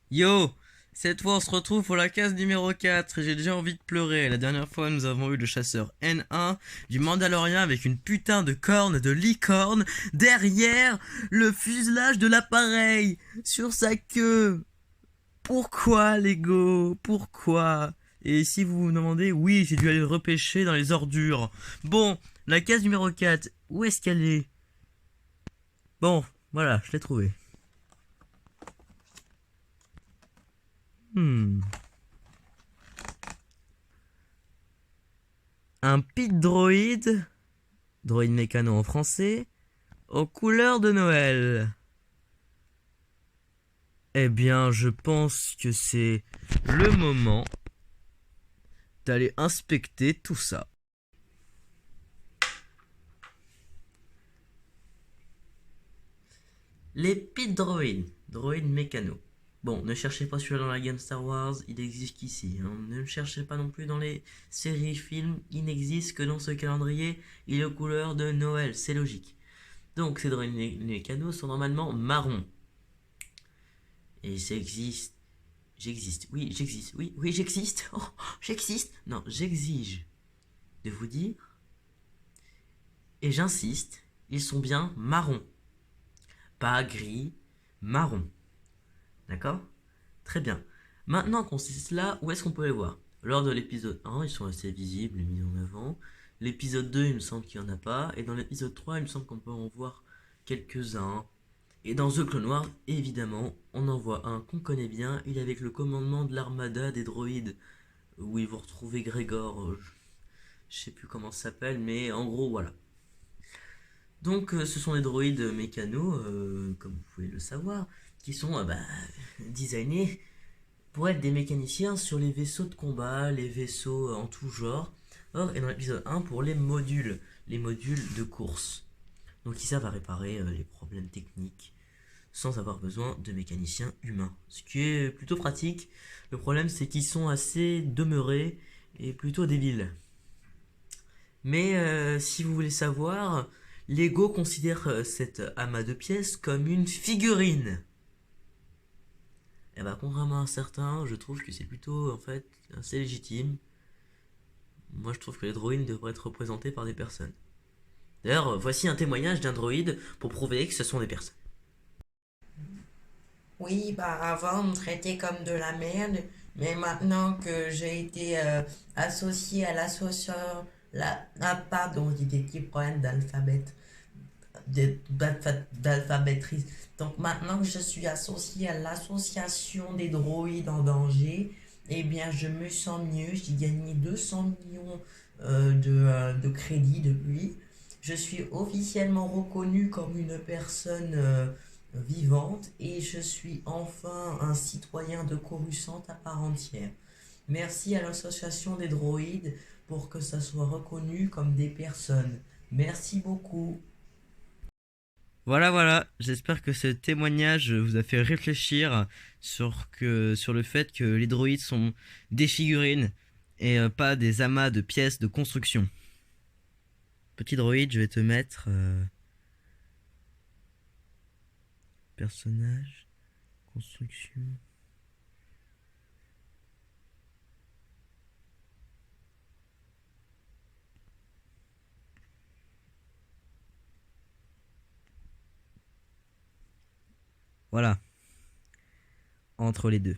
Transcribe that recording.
Yo, cette fois on se retrouve pour la case numéro 4. J'ai déjà envie de pleurer. La dernière fois nous avons eu le chasseur N1 du Mandalorian avec une putain de corne de licorne derrière le fuselage de l'appareil sur sa queue. Pourquoi Lego? Pourquoi? Et si vous vous demandez, oui, j'ai dû aller le repêcher dans les ordures. Bon, la case numéro 4, où est-ce qu'elle est? Bon, voilà, je l'ai trouvée. Hmm. Un pit droïde, droïde mécano en français, aux couleurs de Noël. Eh bien, je pense que c'est le moment d'aller inspecter tout ça. Les pit droïdes, droïdes mécano. Bon, ne cherchez pas celui-là dans la gamme Star Wars, il existe qu'ici. Hein. Ne le cherchez pas non plus dans les séries films, il n'existe que dans ce calendrier. Il est aux couleurs de Noël, c'est logique. Donc, ces droïdes mécanos sont normalement marrons. Et ça existe. J'existe, oui, j'existe, oui, oui, j'existe. Oh, j'existe. Non, j'exige de vous dire, et j'insiste, ils sont bien marrons. Pas gris, marron. D'accord? Très bien. Maintenant qu'on sait cela, où est-ce qu'on peut les voir? Lors de l'épisode 1, ils sont assez visibles et mis en avant. L'épisode 2, il me semble qu'il n'y en a pas. Et dans l'épisode 3, il me semble qu'on peut en voir quelques-uns. Et dans The Clone Wars, évidemment, on en voit un qu'on connaît bien. Il est avec le commandement de l'armada des droïdes, où ils vont retrouver Grégor. Je sais plus comment ça s'appelle, mais en gros, voilà. Donc, ce sont des droïdes mécanos, comme vous pouvez le savoir, qui sont designés pour être des mécaniciens sur les vaisseaux de combat, les vaisseaux en tout genre. Or, et dans l'épisode 1, pour les modules de course. Donc, ils savent à réparer les problèmes techniques sans avoir besoin de mécaniciens humains. Ce qui est plutôt pratique. Le problème, c'est qu'ils sont assez demeurés et plutôt débiles. Mais si vous voulez savoir, Lego considère cet amas de pièces comme une figurine. Et bah, contrairement à certains, je trouve que c'est plutôt en fait assez légitime. Moi, je trouve que les droïdes devraient être représentés par des personnes. D'ailleurs, voici un témoignage d'un droïde pour prouver que ce sont des personnes. Oui, bah avant, on me traitait comme de la merde, mais maintenant que j'ai été associé à l'association, pardon, j'ai des petits problèmes d'alphabétrise. Donc maintenant que je suis associé à l'association des droïdes en danger, eh bien je me sens mieux. J'ai gagné 200 millions de crédits depuis. Je suis officiellement reconnu comme une personne vivante et je suis enfin un citoyen de Coruscant à part entière. Merci à l'association des droïdes pour que ça soit reconnu comme des personnes. Merci beaucoup. Voilà, voilà. J'espère que ce témoignage vous a fait réfléchir sur le fait que les droïdes sont des figurines et pas des amas de pièces de construction. Petit droïde, je vais te mettre personnage, construction. Voilà, entre les deux.